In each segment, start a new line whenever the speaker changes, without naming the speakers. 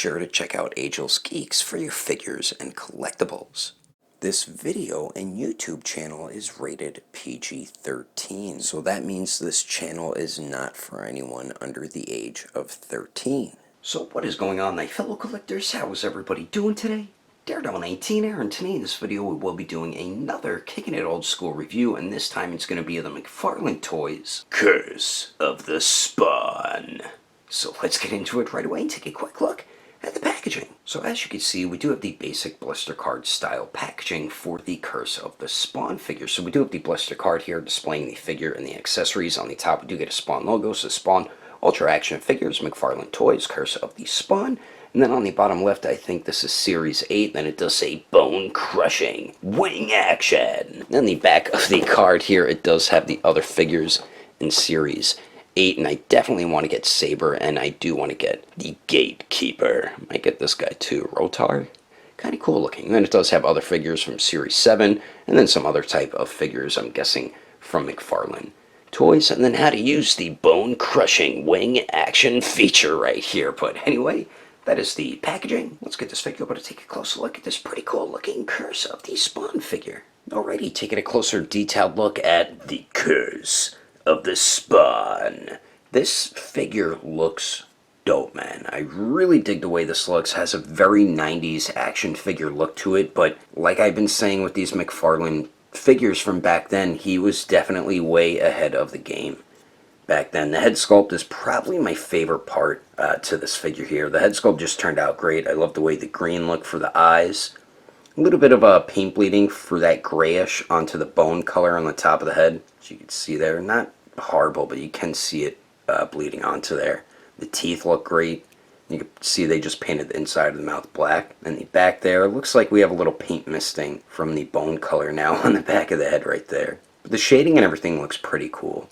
sure to check out Agelessgeeks for your figures and collectibles. This video and YouTube channel is rated PG-13, so that means this channel is not for anyone under the age of 13.
So what is going on, my fellow collectors? How is everybody doing today? Daredevil 18 here, and today in this video we will be doing another Kickin' It Old School review, and this time it's going to be the McFarlane Toys Curse of the Spawn. So let's get into it right away and take a quick look at the packaging. So as you can see, we do have the basic blister card style packaging for the Curse of the Spawn figure. So we do have the blister card here displaying the figure and the accessories. On the top we do get a Spawn logo, so Spawn Ultra Action Figures, McFarlane Toys, Curse of the Spawn. And then on the bottom left, I think this is Series 8, then it does say Bone Crushing Wing Action. And on the back of the card here, it does have the other figures in Series 8, and I definitely want to get Saber, and I do want to get the Gatekeeper. Might get this guy too, Rotar. Kind of cool looking. And then it does have other figures from Series 7, and then some other type of figures, I'm guessing, from McFarlane Toys, and then how to use the Bone Crushing Wing Action feature right here. But anyway, that is the packaging. Let's get this figure over to take a closer look at this pretty cool looking Curse of the Spawn figure. Alrighty, taking a closer detailed look at the Curse of the Spawn. This figure looks dope, man. I really dig the way this looks. Has a very 90s action figure look to it, but like I've been saying with these McFarlane figures from back then, he was definitely way ahead of the game back then. The head sculpt is probably my favorite part to this figure here. The head sculpt just turned out great. I love the way the green looked for the eyes. A little bit of paint bleeding for that grayish onto the bone color on the top of the head. As you can see there, not horrible, but you can see it bleeding onto there. The teeth look great. You can see they just painted the inside of the mouth black. And the back there, looks like we have a little paint misting from the bone color now on the back of the head right there. But the shading and everything looks pretty cool.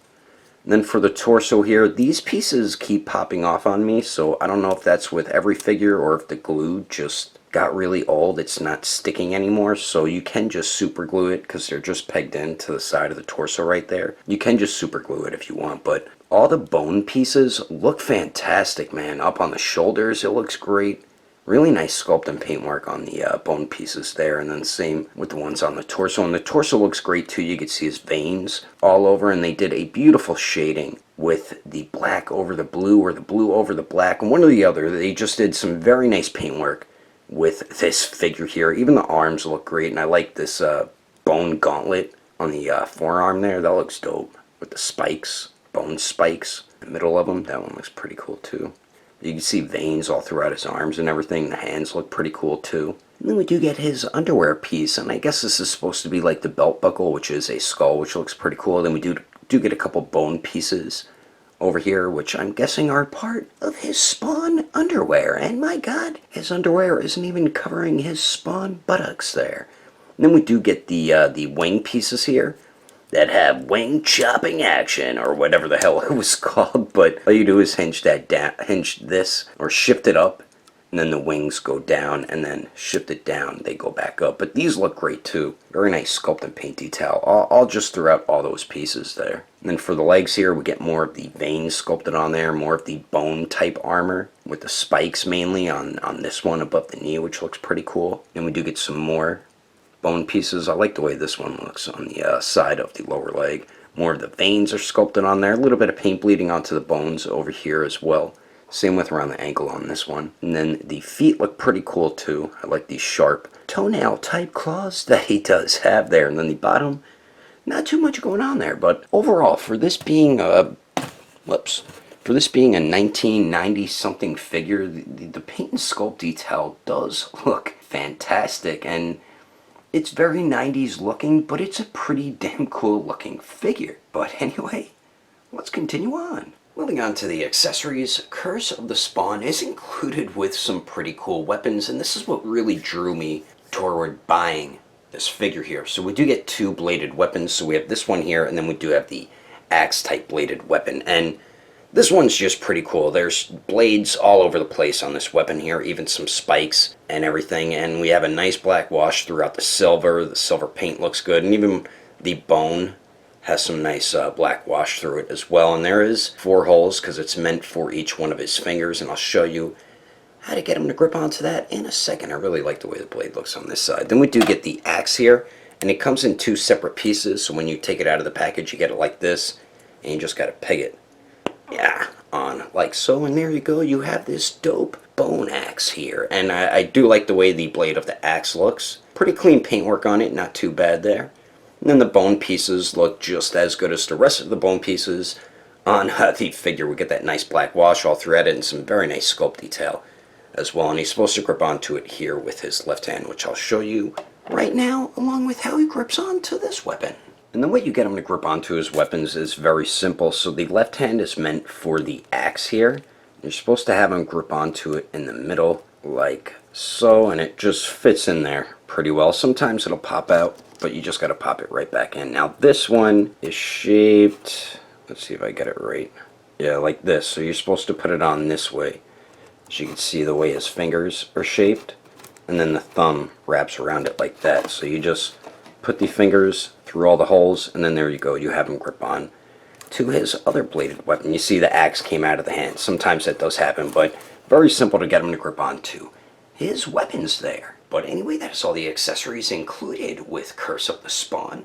And then for the torso here, these pieces keep popping off on me, so I don't know if that's with every figure or if the glue just got really old. It's not sticking anymore, so you can just super glue it because they're just pegged into the side of the torso right there. You can just super glue it if you want, but all the bone pieces look fantastic, man. Up on the shoulders, it looks great. Really nice sculpt and paintwork on the bone pieces there, and then same with the ones on the torso. And the torso looks great too. You can see his veins all over, and they did a beautiful shading with the black over the blue or the blue over the black, and one or the other. They just did some very nice paintwork with this figure here. Even the arms look great, and I like this bone gauntlet on the forearm there. That looks dope with the spikes, bone spikes in the middle of them. That one looks pretty cool too. You can see veins all throughout his arms and everything. The hands look pretty cool too. And then we do get his underwear piece, and I guess this is supposed to be like the belt buckle, which is a skull, which looks pretty cool. Then we do get a couple bone pieces over here, which I'm guessing are part of his Spawn underwear. And my god, his underwear isn't even covering his Spawn buttocks there. And then we do get the wing pieces here that have wing chopping action, or whatever the hell it was called, but all you do is hinge this, or shift it up, and then the wings go down, and then shift it down, they go back up. But these look great too. Very nice sculpt and paint detail, all just throughout all those pieces there. And then for the legs here, we get more of the veins sculpted on there, more of the bone type armor, with the spikes mainly on this one above the knee, which looks pretty cool. And we do get some more bone pieces. I like the way this one looks on the side of the lower leg. More of the veins are sculpted on there. A little bit of paint bleeding onto the bones over here as well. Same with around the ankle on this one. And then the feet look pretty cool too. I like these sharp toenail type claws that he does have there. And then the bottom, not too much going on there. But overall, for this being a 1990 something figure, the paint and sculpt detail does look fantastic. And it's very 90s looking, but it's a pretty damn cool looking figure. But anyway, let's continue on. Moving on to the accessories, Curse of the Spawn is included with some pretty cool weapons, and this is what really drew me toward buying this figure here. So we do get two bladed weapons. So we have this one here, and then we do have the axe type bladed weapon. And this one's just pretty cool. There's blades all over the place on this weapon here, even some spikes and everything. And we have a nice black wash throughout the silver. The silver paint looks good, and even the bone has some nice black wash through it as well. And there is 4 holes because it's meant for each one of his fingers, and I'll show you how to get him to grip onto that in a second. I really like the way the blade looks on this side. Then we do get the axe here, and it comes in 2 separate pieces, so when you take it out of the package, you get it like this, and you just gotta peg it, yeah, on like so, and there you go. You have this dope bone axe here, and I do like the way the blade of the axe looks. Pretty clean paintwork on it, not too bad there. And then the bone pieces look just as good as the rest of the bone pieces. On the figure, we get that nice black wash all throughout it and some very nice sculpt detail as well. And he's supposed to grip onto it here with his left hand, which I'll show you right now, along with how he grips onto this weapon. And the way you get him to grip onto his weapons is very simple. So the left hand is meant for the axe here. You're supposed to have him grip onto it in the middle like so, and it just fits in there pretty well. Sometimes it'll pop out, but you just got to pop it right back in. Now this one is shaped, let's see if I get it right. Yeah, like this. So you're supposed to put it on this way. As you can see the way his fingers are shaped, and then the thumb wraps around it like that. So you just put the fingers through all the holes, and then there you go. You have him grip on to his other bladed weapon. You see the axe came out of the hand. Sometimes that does happen, but very simple to get him to grip onto his weapons there. But anyway, that is all the accessories included with Curse of the Spawn.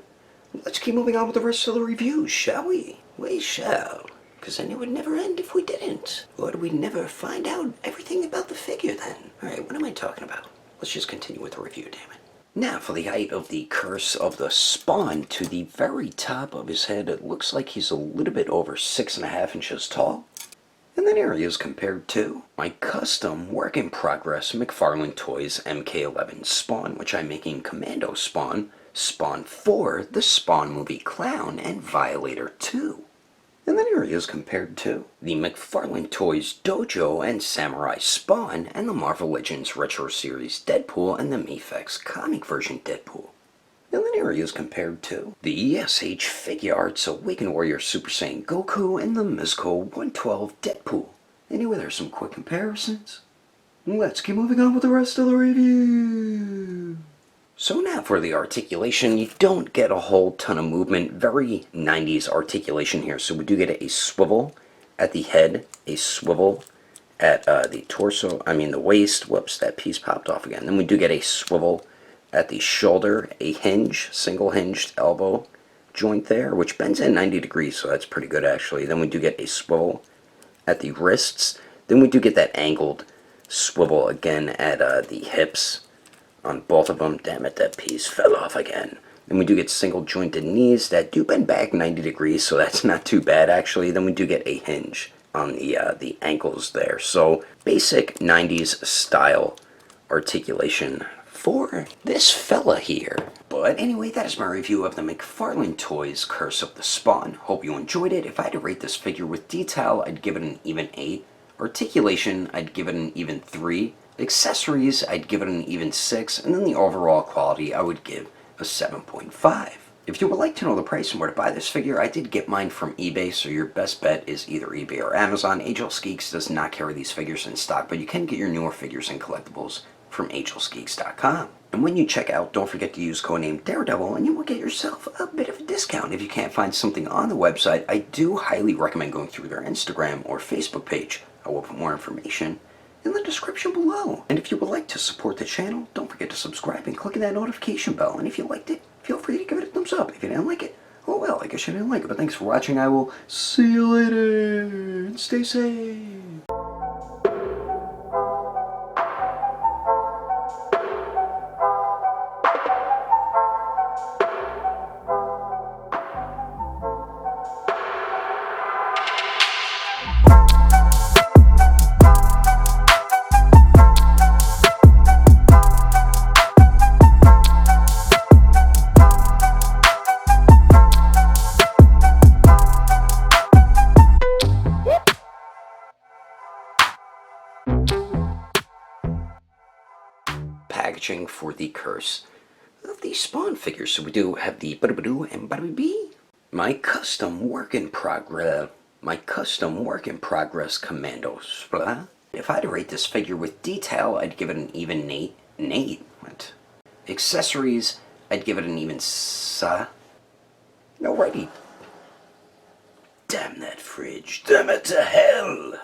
Let's keep moving on with the rest of the review, shall we? We shall. Because then it would never end if we didn't. Or we'd never find out everything about the figure then. Alright, what am I talking about? Let's just continue with the review, damn it. Now for the height of the Curse of the Spawn. To the very top of his head, it looks like he's a little bit over 6.5 inches tall. And then here he is compared to my custom work in progress McFarlane Toys MK11 Spawn, which I'm making Commando Spawn, Spawn 4, the Spawn Movie Clown, and Violator 2. And then here he is compared to the McFarlane Toys Dojo and Samurai Spawn, and the Marvel Legends Retro Series Deadpool, and the Mifex comic version Deadpool. And then here he is compared to the ESH Figure Arts Awakened Warrior Super Saiyan Goku and the Mezco 112 Deadpool. Anyway, there's some quick comparisons. Let's keep moving on with the rest of the review. So now for the articulation, you don't get a whole ton of movement. Very 90s articulation here. So we do get a swivel at the head, a swivel at the torso, the waist. Whoops, that piece popped off again. Then we do get a swivel at the shoulder, a hinge, single hinged elbow joint there, which bends in 90 degrees, so that's pretty good actually. Then we do get a swivel at the wrists. Then we do get that angled swivel again at the hips on both of them. Damn it, that piece fell off again. Then we do get single jointed knees that do bend back 90 degrees, so that's not too bad actually. Then we do get a hinge on the ankles there. So basic 90s style articulation for this fella here. But anyway, that is my review of the McFarlane Toys Curse of the Spawn. Hope you enjoyed it. If I had to rate this figure with detail, I'd give it an even 8. Articulation, I'd give it an even 3. Accessories, I'd give it an even 6. And then the overall quality, I would give a 7.5. If you would like to know the price and where to buy this figure, I did get mine from eBay, so your best bet is either eBay or Amazon. Agelessgeeks does not carry these figures in stock, but you can get your newer figures and collectibles from Agelessgeeks.com. And when you check out, don't forget to use codename Daredevil, and you will get yourself a bit of a discount. If you can't find something on the website, I do highly recommend going through their Instagram or Facebook page. I will put more information in the description below. And if you would like to support the channel, don't forget to subscribe and click that notification bell. And if you liked it, feel free to give it a thumbs up. If you didn't like it, oh well, I guess you didn't like it. But thanks for watching. I will see you later. And stay safe. Packaging for the Curse of the Spawn figures. So we do have the Bada-Badoo and Bada-Bee. My custom work in progress Commandos. If I had to rate this figure with detail, I'd give it an even Nate. What? Accessories, I'd give it an even Alrighty. Damn that fridge. Damn it to hell.